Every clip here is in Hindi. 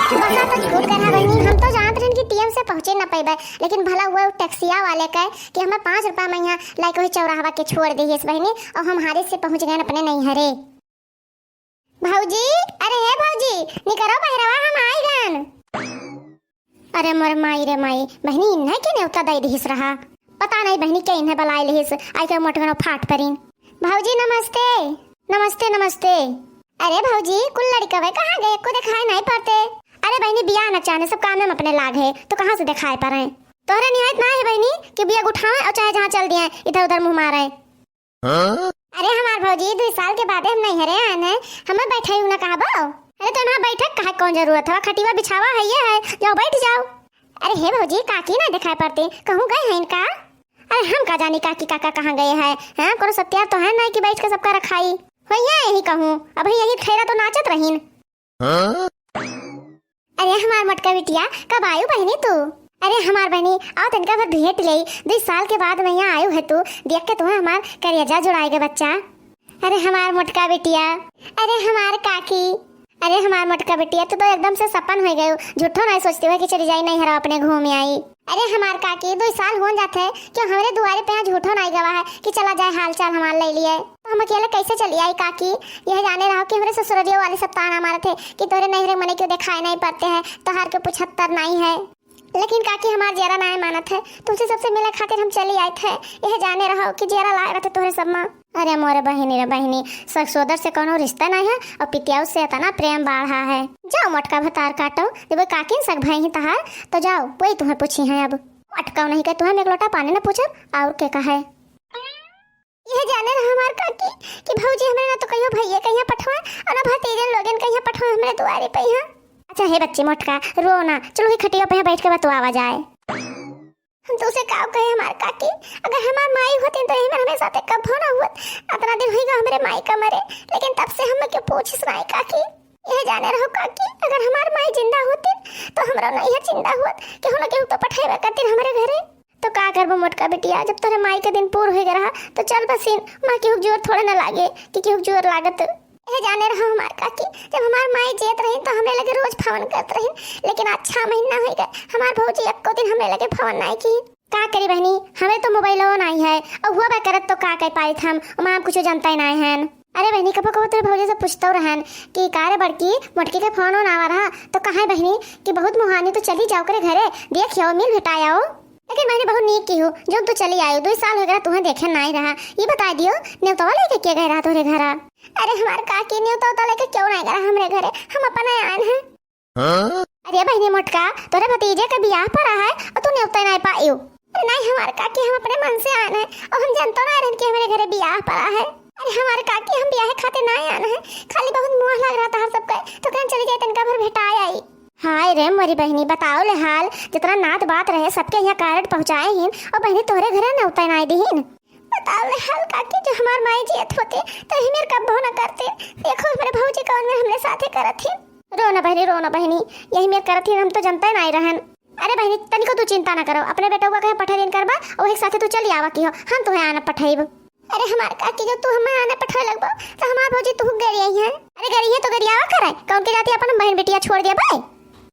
बसा तो छूट गया बहनी। हम तो जानते रहे कि टीएम से पहुंचे न पैबे, लेकिन भला हुआ टैक्सिया वाले का कि हमें 5 रुपया में यहाँ लाइक वही चौराहा के छोड़ दी इस बहनी, और हम हारे से पहुंच गए अपने नैहरे। भाऊजी, अरे हे भाऊजी निकरो बहरवा, हम आई गन। अरे मोर माई रे माई, बहनी इन्हें के न्योता दे दिस रहा, पता नहीं बहनी क्या इन्हें बुलाए लिहिस, आई के मोटगनो फाट परिन। भाऊजी नमस्ते। नमस्ते नमस्ते। अरे भाऊजी कुल लड़का वे कहाँ गए, को दिखाई नहीं पड़ते। अरे बहनी बिया न चाहने सब काम में अपने लाग है, तो कहाँ से दिखाई पड़ रहे। तोहरे निहायत ना है बहनी कि बिया उठाए और चाहे जहाँ चल दिए इधर उधर मुंह मारे। अरे हमार भाऊजी 2 साल के बाद हम नहीं हरे आने, हमें बैठे हूँ ना कहा बो। अरे तो यहाँ बैठक कहा कौन जरूरत है, खटिवा बिछावा है ये है, जाओ बैठ जाओ। अरे हे भाऊजी काकी ना दिखाई पड़ते, कहूँ गए हैं इनका। अरे हम का जानी काकी काका कहाँ गए हैं, हाँ कोनो सत्या तो है ना कि बैठ के सबका रखाई हो यही कहूँ। अब यही खैरा तो नाचत रहीन। अरे हमार मटका बिटिया कब आयु बहनी तू। अरे हमार बहनी आओ तनका भर भेंट ले, 2 साल के बाद मैं यहाँ आयु है तू, देख के तुम्हें हमार करियजा जुड़ाएगा बच्चा। अरे हमार मटका बिटिया, अरे हमार काकी, अरे हमार मटका बिटिया तो एकदम से सपन हो गए, झूठो नहीं सोचती हुए कि चली जाई नहीं हरा अपने घूम आई। अरे हमार काकी 2 साल हो जाते हैं कि हमारे दुआरे पे यहाँ झूठो नहीं गवा है कि चला जाए हाल चाल हमारे ले लिए, तो हम अकेले कैसे चली आई काकी। यह जाने रहो कि हमारे ससुरियों वाले सब ताना मारे थे कि तोरे नहरे मने क्यों दिखाई नहीं पड़ते हैं, तोहार के 75 नहीं है। लेकिन काकी हमार जरा नहीं मानत है, तुमसे सबसे मिले खातिर हम चली आए थे, यह जाने रहो कि जरा लाए रहते तोहरे सब माँ। अरे मोरे बहनी रे बहनी, ससुर से कोनो रिश्ता नहीं है और पितियाऊ से इतना प्रेम बढ़ा है। जाओ मटका भतार काटो, जब काकी सक भाई ही तहार तो जाओ वही तुम्हें पूछी है। अब अटकाओ नहीं कर, तुम्हें एक लोटा पानी न पूछब और क्या कहे। यह जाने रहा हमार काकी कि भौजी हमें ना तो कहियो भैया कहिया पठवा और ना भतीजन लोगन कहिया पठवा हमारे दुआरे पे यहाँ। अच्छा हे बच्चे मोटका रो ना, चलो ही खटिया पे बैठ के बतवा जाए। हम तो उसे काव कहे हमार काकी, अगर हमार माई होती तो ही हमें साथे कब होना हुआ, इतना दिन होगा हमारे माई का मरे, लेकिन तब से हमें क्यों पूछिस नहीं काकी। यह जाने रहो काकी अगर हमार माई जिंदा होती तो हमरा नहीं जिंदा होत कि होना केहू तो पठाइबा करती हमारे घरे। तो का करबो मोटका बिटिया, जब तोरे माई के दिन पूर हो गया रहा तो चल बसिन, माँ केहू जोर थोड़े न लागे कि केहू जोर लागत। यह जाने रहो हमार काकी, जब हमार माई जेत रही तो हमरे लगे रोज फोन करत रही, लेकिन आज 6 महीना हो गए हमार भौजी एको दिन हमरे लगे फोन नहीं की। का करी बहनी, हमें तो मोबाइल नहीं है और हुआ करत तो का कह पाई हम, माँ कुछ जानता ही नहीं है। अरे बहनी कब कब तेरे भौजी से पूछता रहन कि कारे बड़की मोटकी के फोन ना आ रहा, तो कहा बहनी कि बहुत मुहानी तो चली जाओ करे घरे देखियो मिल भेटाओ। लेकिन बहनी बहुत नीक की हो जो तू चली आयो, 2 साल हो गया तुम्हें देखे नहीं रहा, ये बता दियो न्योता लेके क्या गए रहा तोरे घर। अरे हमारे काकी न्योता लेके क्यों नहीं गया हमरे घरे, हम अपने आए हैं। अरे बहनी मोटका तोरे भतीजे का ब्याह पड़ा है और तू न्योता नहीं पायो। अरे नहीं हमारे काकी हम अपने मन से आए हैं और हम जानते ना रहे कि हमारे घरे ब्याह पड़ा है। अरे हमारे काकी हम ब्याह खाते नहीं आए हैं, खाली बहुत मुँह लग रहा था हर सबका, तो कहीं चली जाए तनका भर भेटाए आई। हाय रे मोरी बहनी बताओ ले हाल, जितना नात बात रहे सबके यहाँ कार्ड पहुँचाए हिन और बहनी तोहरे घरे न उतर नहीं दीन। बताओ ले हाल काकी, जो हमार माई जियत होते तो ही मेरे कब न करते, देखो हमारे भौजी कौन में हमरे साथे करत ही। रो ना बहनी यही मेरे करत ही, हम तो जनता नहीं रहन। अरे बहनी तनिको तू चिंता न करो, अपने बेटा को कहे पठा दिन करबा और एक साथे तू चली आवा की हो, हम तुम्हें आना पठाइब। अरे हमारे काकी जो तू हमें आने पठा लगबो तो हमार भौजी तू गरी है। अरे गरी है तो गरियावा करे, कौन के जाती अपन बहन बेटिया छोड़ दिया भाई।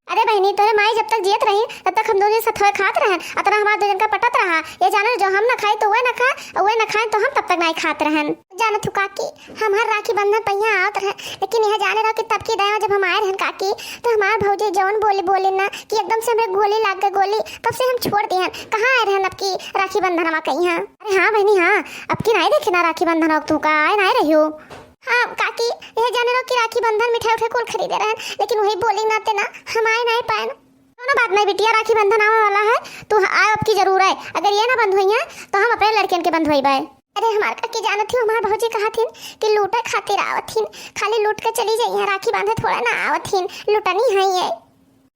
अरे बहनी तोरे माई जब तक जियत रही तब तक हम दोनों साथ खात रहन, अतना हमार दोनों का पटत रहा। ये जानो जो हम न खाए तो वह न खाए और वह न खाए तो हम तब तक नहीं खात रहन। जानो तू काकी हम हर राखी बंधन पहिया आवत रहे, लेकिन यह जाने रहो कि तब की दया जब हम आए रहन काकी तो हमार भौजी जौन बोले ना कि एकदम से हमें गोली लाग गई गोली, तब से हम छोड़ दिए। कहाँ आए रहन अब की राखी बंधन हम कहीं। अरे हाँ बहनी हाँ, अब की नहीं देखी ना राखी बंधन अब तू का आए नहीं रही हो। हाँ काकी यह जाने रहो कि राखी बंधन मिठाई उठाई कुल खरीदे रहे, लेकिन वही बोली ना ते ना हम आए नहीं पाए। दोनों बात नहीं बिटिया, राखी बंधन आने वाला है तो आए अब की जरूर है, अगर ये ना बंद हुई है तो हम अपने लड़कियन के बंद हुई बाय। अरे हमार काकी जानत थी हमार भौजी कहा थी कि लूटे खातिर आवत थी, खाली लूट के चली जाइए, राखी बांधे थोड़ा ना आवत थी, लुटनी है ये।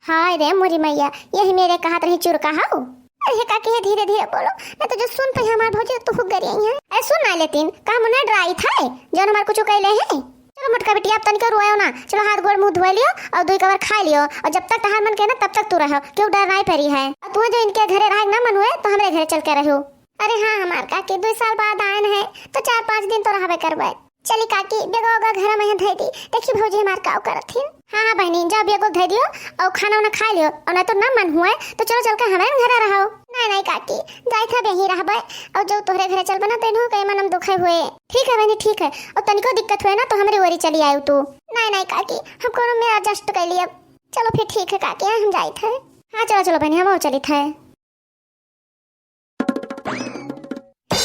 हाय रे मोरी मैया, यही मेरे कहा रही चुर कहा। अरे काकी धीरे धीरे बोलो नहीं तो जो सुन पे हमार भौजी तो हुक गई है। अरे सुन ना लेतीन का मुन्ना ड्राई था जो हमार कुछ कहले है। चलो मोटका बिटिया अब तनिक रोयो ना, चलो हाथ गोड़ मुंह धोए लियो और 2 कवर खा लियो, और जब तक तहार मन के ना तब तक तू रहो, क्यों डर नहीं परी है। और तू जो इनके घरे रह ना मन हुए तो हमारे घरे चल के रहो। अरे हाँ हमार काकी 2 साल बाद आए हैं तो 4-5 दिन तो रहबे करबे। चली काकी बेगो होगा घर में धई दी देखी भौजी हमार काव करथिन। हाँ हाँ बहनी जा बेगो धई दियो और खाना उना खा लियो और नहीं तो ना मन हुए तो चलो चल के हमारे घर रहो। नहीं नहीं काकी जाई था बेही रहबे और जो तोहरे घरे चल बना तेनो कई मनम दुखे हुए। ठीक है बहनी ठीक है और तनिको दिक्कत हुए ना तो हमारी ओरी चली आयु तू। नहीं नहीं काकी हम कोनो में एडजस्ट कर लिए। चलो फिर ठीक है काकी हम जाई थे। हाँ चलो चलो बहनी हम चली थे।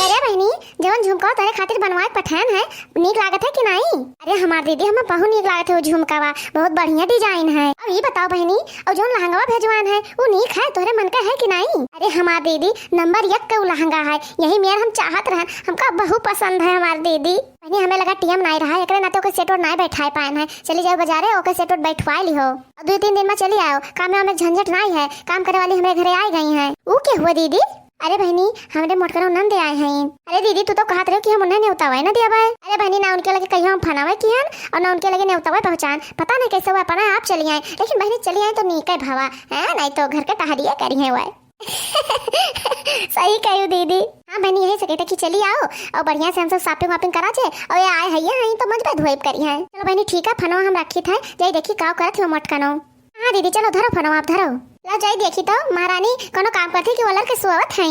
अरे बहनी जवन झुमका तेरे खातिर बनवाए पठान है नीक लागत है कि नहीं? अरे हमार दीदी हमें बहुत नीक लागत है वो झुमकावा बहुत बढ़िया डिजाइन है। अब ये बताओ बहनी और जो लहंगा भेजवान है वो नीक है तोरे मन का है कि नहीं? अरे हमार दीदी नंबर 1 का लहंगा है यही मेर हम चाहत रहन हमका बहुत पसंद है हमार दीदी। बहनी हमें लगा टीएम नहीं रहा एकरे ना तो के सेट और नहीं बैठाए पाए है। चली जाओ बाजारे ओके सेट और बैठवा ली हो 2-3 दिन में चली आओ काम में हमें झंझट नहीं है काम करे वाली हमारे घरे आई गई है। वो क्या हुआ दीदी? अरे बहनी हमारे मोटकरो नंद आए हैं। अरे दीदी तू तो कहत रहे कि हम उन्हें न्योतावे ना दियावे। अरे बहनी ना उनके लगे कहियो हम फनावे किहन और ना उनके लगे न्योतावे पहचान पता नहीं कैसे हुआ अपना आप चली आए लेकिन बहनी चली आए तो नीके भावा है नहीं तो घर के टहरिया करी है वह। सही कही दीदी। हाँ बहनी यही सके कि चली आओ और बढ़िया से हम सब शॉपिंग वापिंग करा छे और ये आए है तो मजबूत धोइब करी है। चलो बहनी ठीक है फनो हम रखी थे जाई देखी का करत हो मोटकनो। हाँ दीदी चलो धरो फनो आप धरो ला जाई देखी तो महारानी कोनो काम करती कि वलर के सोवत हैं।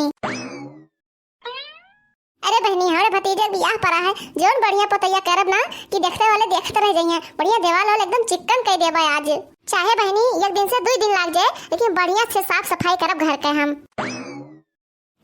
अरे बहनी हमारे भतीजे बियाह पड़ा है जोन बढ़िया पतैया करब ना कि देखते वाले देखते रह जाइए बढ़िया देवाल वाले एकदम चिकन कह देबे आज। चाहे बहनी 1 दिन से 2 दिन लाग जाए लेकिन बढ़िया से साफ सफाई करब घर के हम।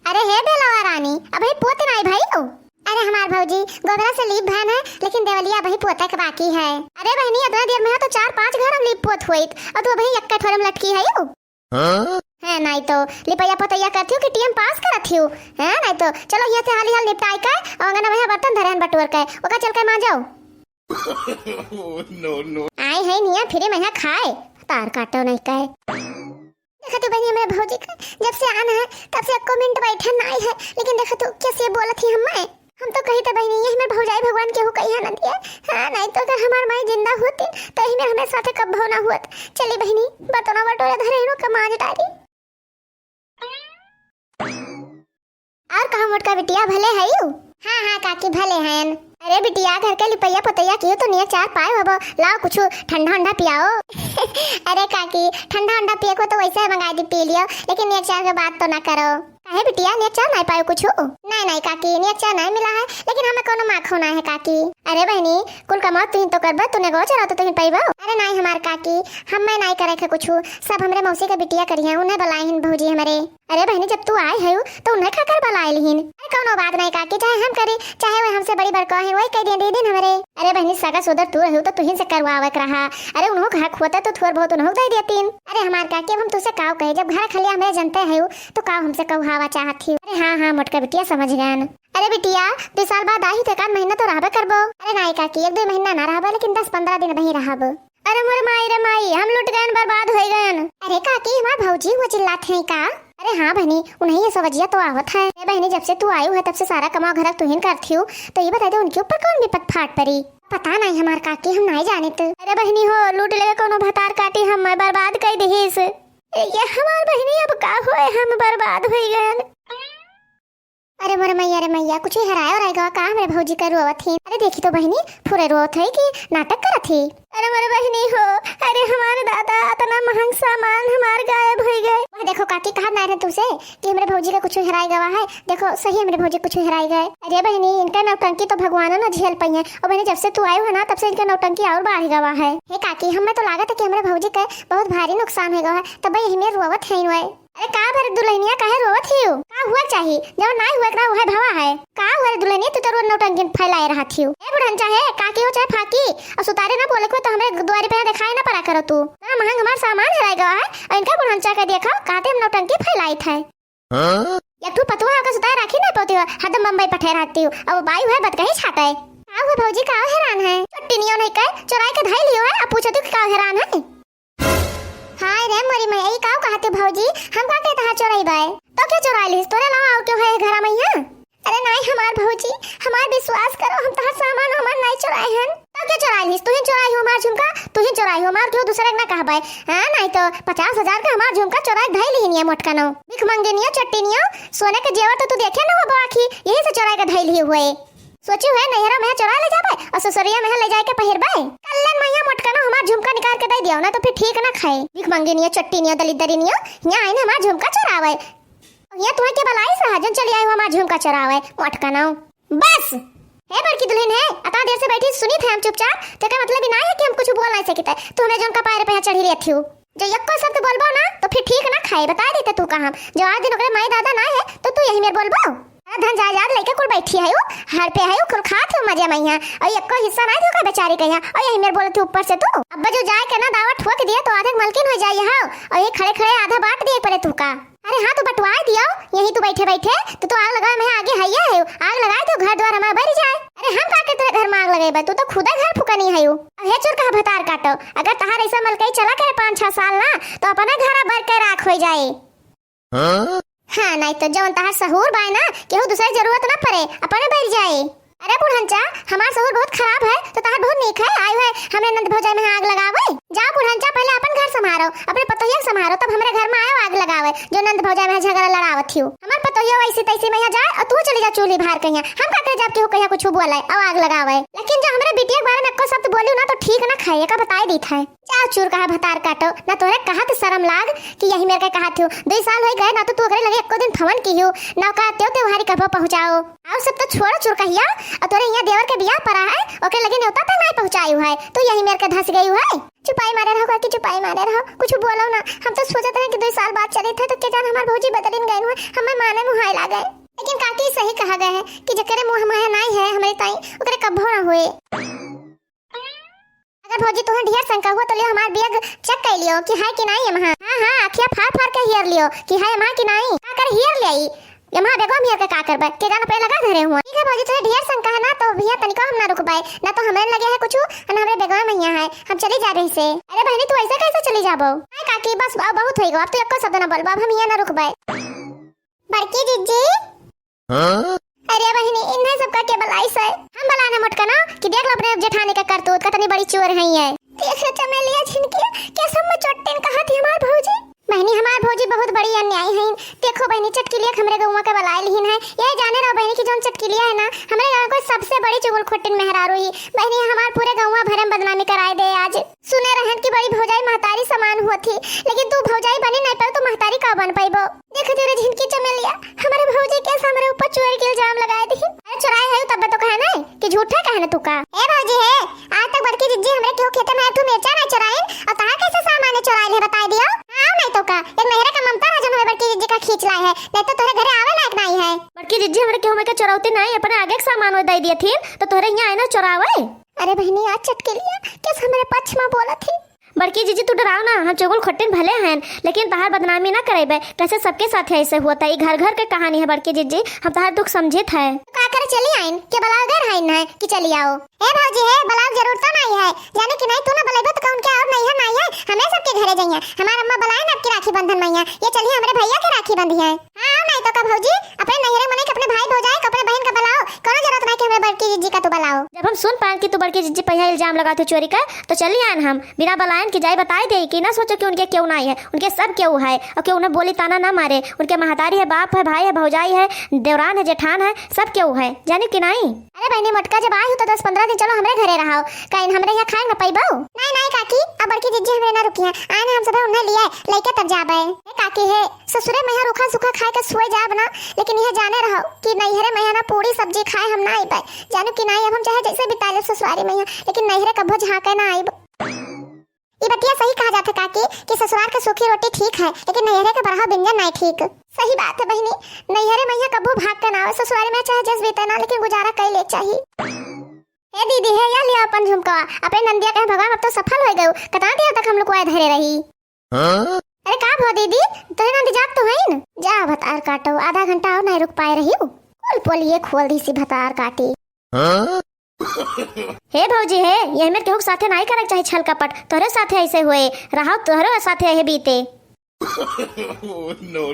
अरे हे बेलवा रानी अभी पोते नहीं भाई हो। अरे हमार भौजी गोगरा से लीप बहन है लेकिन देवलिया अभी पोते के बाकी है। अरे बहनी इतना देर में है तो 4-5 घर हम लीप पोत हुईत और तू अभी एक ठोरम लटकी है यू है नहीं तो लिपैया पतैया करती हूँ कि टीएम पास करती हूँ है नहीं तो चलो यहाँ से हाली हाल निपटाई का और अंगना में बर्तन धरे बटोर के ओका चल के मां जाओ। नो नो आई है निया फिर मैं खाए तार काटो नहीं कहे। देखा तो बहनी मेरे भौजी का जब से आना है तब से 1 मिनट बैठा नहीं है लेकिन देखा तो कैसे बोला थी हम तो कही तो बहनी यही में भौजाई भगवान के हो कहीं ना दिया। हाँ नहीं तो अगर हमार माई जिंदा होती तो ही में हमें साथे कब भवना हुआ। चली बहनी बर्तन बटोरे धरे नो कमाज डाली। और कहा मोटका बिटिया भले है यू? हाँ हाँ काकी भले हैं। अरे बिटिया घर के लिपैया पतैया कियो तो निया 4 पाए हबो लाओ कुछ ठंडा ठंडा पियाओ। अरे काकी ठंडा ठंडा पिए को तो वैसे मंगा दी पी लियो लेकिन निया 4 के बात तो ना करो। काहे बिटिया निया 4 नहीं पायो कुछ? नहीं नहीं काकी निया 4 नहीं मिला है लेकिन हमें कोनो माख होना है काकी। अरे बहनी कुल कमाओ तुम तो करबे तूने गो चला तो तुम पाइबो। अरे नहीं हमार काकी हम मैं नहीं करे के कुछ सब हमरे मौसी के बिटिया करिए उन्हें बुलाए हैं भौजी हमारे। अरे बहनी जब तू आए है तो उन्हें खाकर बुलाए लिहिन। अरे कोनो बात नहीं काकी चाहे हम करे चाहे वो हमसे बड़ी बड़का है वही कह दे दिन हमारे। अरे बहनी सगा सुधर तू रहू तो तुहिन से करवावक रहा। अरे उन्हों घर खोता तो थोड़ बहुत उन्हों दे देतीन। अरे हमार काकी हम तुझसे काव कहे जब घर खलिया हमें जनते है तो काव हमसे कहवावा चाहत थी। अरे हाँ हाँ मोटका बिटिया समझ गए। अरे बिटिया 2 साल बाद आई थे 1 महीना तो रहबे करबो। अरे नहीं काकी 1-2 महीना ना रहबे लेकिन 10-15 दिन नहीं रहब। अरे मोर माई रे माई हम लुट गए बर्बाद हो गए। अरे काकी हमार भौजी वो चिल्लात है का? अरे हाँ बहनी उन्हें ये सवजिया तो आवत है। बहनी जब से तू आई है तब से सारा कमाओ घर तुहिन करती हूँ तो ये बता दे उनके ऊपर कौन विपत फाट पड़ी? पता नहीं हमार काकी हम नहीं जाने तो। अरे बहनी हो लूट ले कोनो भतार काटी हम बर्बाद कर दीस। ये हमार बहनी अब का होए हम बर्बाद हो गए। अरे मोर मैया कुछ हराया रहेगा का हमारे भौजी का रोवत थी। अरे देखी तो बहनी पूरे रोवत है कि नाटक करत थी। अरे मोर बहनी हो अरे हमारे दादा इतना महंग सामान हमार गायब हो गए। देखो काकी कहा ना रहे तुझसे कि हमारे भौजी का कुछ हराई गवा है। देखो सही हमारे भौजी कुछ हराई गए। अरे बहनी इनका नौटंकी तो भगवान ना झेल पाई है और बहनी जब से तू आई हो ना तब से इनका नौटंकी और बढ़ गवा है। हे काकी हमें तो लागत है कि हमारे भौजी का बहुत भारी नुकसान हो गया है तब यही में रोवत है। अरे का भर दुल्हनिया काहे रोवत हियो? का हुआ चाहिए जब नहीं हुआ ना वह भवा है। का हुआ दुल्हनिया तू तो रोज नौटंकी फैलाए रहा थियो। ए बुढ़न चाहे काकी हो चाहे फाकी और सुतारे ना बोले को तो हमें द्वारे पे दिखाई ना पड़ा करो तू। ना महंग हमार सामान हराई गवा है और इनका बुढ़न चाहे के देखा काते हम नौटंकी फैलाई थे। या तू पतवा का सुताए राखी ना पाती हो हरदम मुंबई पठे रहती हो अब बाई है बत कहीं छाटा है। का हुआ भौजी का हैरान है टिनियो नहीं कह चुराई के धाई लियो है अब पूछो तू का हैरान है। हाय रे मोरी मैं यही काव कहते भौजी हम का कहता है चोराई बाय तो क्या चोरा लिस तोरे लावा और क्यों है घर में यहाँ? अरे नहीं हमार भौजी हमार विश्वास करो हम तहर सामान हमार नहीं चुराए हैं। तो क्या चुराई लिस तू ही चुराई हो हमार झुमका तू ही चुराई हो हमार क्यों दूसरे ना कहबाय। हां नहीं तो 50,000 का हमार झुमका चुराई धई ली निया मोटका नो भिख मंगेनिया चट्टीनिया सोने के जेवर तो तू देखे ना हो बाकी यही से चुराई के धई ली हुए। सोची है नैहरा में चुरा ले जाबे और ससुरिया में ले जाए के पहिरबे। कल्लन मैया मोटका ना हमार झुमका निकाल के दे दियो ना तो फिर ठीक ना खाए। भीख मांगे नहीं चट्टी नहीं दलिदरी नहीं यहाँ आए ना हमार झुमका चुरावे। यहाँ तुम्हें के बलाई से जन चली आई हमार झुमका चुरावे मोटका ना। बस है बड़की दुल्हन है अता देर से बैठी सुनी थे हम चुपचाप तो क्या मतलब ना है कि हम कुछ बोल नहीं सकते। तू हमें झुमका पैर पे चढ़ी लेती हो जो यक्को शब्द बोलबो ना तो फिर ठीक ना खाए। बता देते तू कहां जो आज दिन ओकरे माई दादा ना है तो तू यही मेरे बोलबो। धन जायदाद लेके कुल बैठी है हर पे है कुल खात हो मजे मैया और एको हिस्सा नहीं दूंगा बेचारी कहिया और यही मेरे बोलती ऊपर से तू अब जो जाए के ना दावा ठोक दिया तो आधे मालकिन हो जाए हां और ये खड़े खड़े आधा बांट दिए पड़े तू का। अरे हाँ तो बंटवा दियो यही तू बैठे बैठे तो आग लगा मैं आगे हैया है आग लगाए तो घर द्वार हमारा भर जाए। अरे हम काके तेरे घर में आग लगाए तू तो खुदा घर फुका नहीं है अब हे चोर कहा भतार काटो अगर तहार ऐसा मलकई चला करे 5-6 साल ना तो अपना घर भर के राख हो जाए। हाँ नहीं तो जवन तहार सहूर बाय ना केहू दूसरे जरूरत ना पड़े अपने बैठ जाए। अरे बुढ़ंचा हमार सहूर बहुत खराब है तो तहार बहुत नीक है आयु है हमने नंद भौजाई में आग लगावे। जा बुढ़ंचा पहले अपन घर संभारो अपने पतोहिया संभारो तब हमारे घर में आयो आग लगावे जो नंद भौजाई में झगड़ा लड़ावत हियो। हमार पतोहिया वैसे तैसे में जाए और तू चली जा चूल्ही बाहर कहिया हम का करे जब केहू कहिया कुछ बोले और आग लगावे। लेकिन जो हमारे बिटिया के बारे में एको शब्द बोलियो ना तो ठीक ना खाए का बताई दी था। जा चूर कहा भतार काटो ना तोरे कहा तो शर्म लाग कि यही मेरे के कहा थियो 2 साल हो गए ना तो तू अगरे लगे एको दिन फवन कियो ना का त्योहारी कबो पहुंचाओ आओ सब तो छोड़ चूर कहिया और तोरे यहाँ देवर के बियाह पड़ा है ओके लगे न्योता तक नहीं पहुंचाई है तो यही मेरे के धस गई है। चुपाई मारे रहो कि चुपाई मारे रहो कुछ बोलो ना हम तो सोचते हैं कि 2 साल बाद चले थे तो क्या जान हमार भौजी बदलिन गए हुए हमें माने मुहाई ला गए। लेकिन काकी सही कहा गया है कि जकरे मुंह में नहीं है हमारे ताई ओकरे कब्बो ना हुए। अगर भौजी तुम्हें ढेर शंका हुआ तो लियो हमार बैग चेक कर लियो कि है कि नहीं है। हां आखिया फाड़ के हियर लियो कि है मां कि नहीं का कर हियर ले आई यहां बेगो हियर के का करबे के जान पे लगा धरे हुआ। ठीक है भौजी तुम्हें ढेर शंका है ना तो भैया तनिको हम ना रुक पाए ना तो हमें लगे है कुछ और हमारे बेगो में यहाँ है हम चली जा रही से। अरे बहनी तू ऐसे कैसे चली जाबो हां काकी बस बहुत होई गो अब तो एको शब्द ना बोलबो अब हम यहाँ ना रुक पाए। बड़की जीजी अरे बहनी इन्हें सबका के बलाई से हम बलाना मटका ना कि देख लो अपने जेठानी का करतूत कितनी बड़ी चोर है ये देख चमेलिया छिनकी क्या सब में चोटेन कहा थी हमार भौजी। बहनी हमार भौजी बहुत बड़ी अन्याय है। देखो बहनी चटकिलिया हमरे गांव के बलाई लिहिन है ये जाने रहो बहनी की जोन चटकिलिया है ना हमरे गांव को सबसे बड़ी चुगल खोटिन मेहरारू ही बहनी हमार पूरे गांव में भरम बदनामी कराए दे। आज सुने रहन की बड़ी भौजाई महतारी समान हुआ थी लेकिन तू भौजाई बनी नहीं पाई तो महतारी का बन पाइबो। देख तेरे झिनकी चमेलिया हमारे भौजी कैसे हमारे ऊपर चोरी के इल्जाम लगाए दी। अरे चुराए है तब तो कहा ना कि झूठा कहना तू का ए भौजी है आज तक बड़की जिज्जी हमरे क्यों खेते में तू मिर्चा ना चुराए और ताहा कैसे सामान चुराए ले बता दियो। हां नहीं तो का एक मेहरा का ममता राजा हमें बड़की जिज्जी का खींच लाई है नहीं तो तोरे घरे आवे लायक नहीं है। बड़की जिज्जी हमरे क्यों में के चुराउती नहीं अपने आगे के सामान दे दिए थी तो तोरे यहां आए ना चुरावे। अरे बहनी आज चटकिलिया कैसे हमारे पक्ष में बोला थी। बड़की जीजी तू डराओ ना हम चुगल खोटिन भले हैं लेकिन तहार बदनामी ना करेबे कैसे सबके साथ ऐसे हुआ था ये घर घर के कहानी है। बड़की जीजी हम तहार दुख समझे थे का करे चली आइन के बलाव घर है ना कि चली आओ। ए भौजी है बलाव जरूर तो नहीं है जाने कि नहीं तू ना बलाइबो तो कौन के और नहीं है हमें सबके घरे जाइए हमार अम्मा बलाए ना आपकी राखी बंधन मैया ये चलिए हमारे भैया के राखी बंधी है। हां नहीं तो का भौजी अपने नैहरे मने के अपने भाई भौजाई के अपने बहन का बलाओ कोनो जरूरत नहीं कि हमारे बड़की जीजी का तू बलाओ। जब हम सुन पाए कि तू बड़की जीजी पे इल्जाम लगाते चोरी का तो चली आन हम बिना बलायन की जाए बताई दे कि ना सोचो कि उनके क्यों नहीं है उनके सब क्यों है और क्यों उन्हें बोली ताना ना मारे उनके महतारी है बाप है भाई है भौजाई है देवरान है जेठान है सब क्यों है जाने कि नहीं। अरे बहनी मटका जब आई हो तो 10-15 दिन चलो हमरे घरे रहो कहीं हमरे यहाँ खाए ना पाइबो। नहीं काकी अब बड़की जिज्जी हमरे ना रुकिया आने हम सब उन्हें लिए लेके तब जाबे। काकी है ससुरे में यहाँ रूखा सूखा खाए के सोए जाब ना लेकिन यह जाने रहो कि नैहरे में ना पूरी सब्जी खाए हम ना आई पाए जानो कि नहीं अब हम चाहे जैसे बिता ले ससुरारी में लेकिन नैहरे कभो झाके ना आई। ये बतिया सही कहा जाता काकी कि ससुराल के सूखी रोटी ठीक है लेकिन नैहरे का बरहा व्यंजन नहीं ठीक। सही बात है बहनी नैहरे में कबू भाग के ना आवे ससुराल में चाहे जस बीते ना लेकिन गुजारा कर ले चाहिए। ए दीदी है या लिया अपन झुमका अपने नंदिया कहे भगवान अब तो सफल हो गए कितना देर तक हम लोग को धरे रही। अरे का भो दीदी तो नंदी जाग तो है न जा भतार काटो आधा घंटा और नहीं रुक पाए रही हूँ पोलिए खोल दी सी भतार काटी। हे भौजी है ये मेरे केहू साथे नहीं करक चाहे छल कपट तोरे साथे ऐसे हुए रहा तोहरो साथे है बीते। नो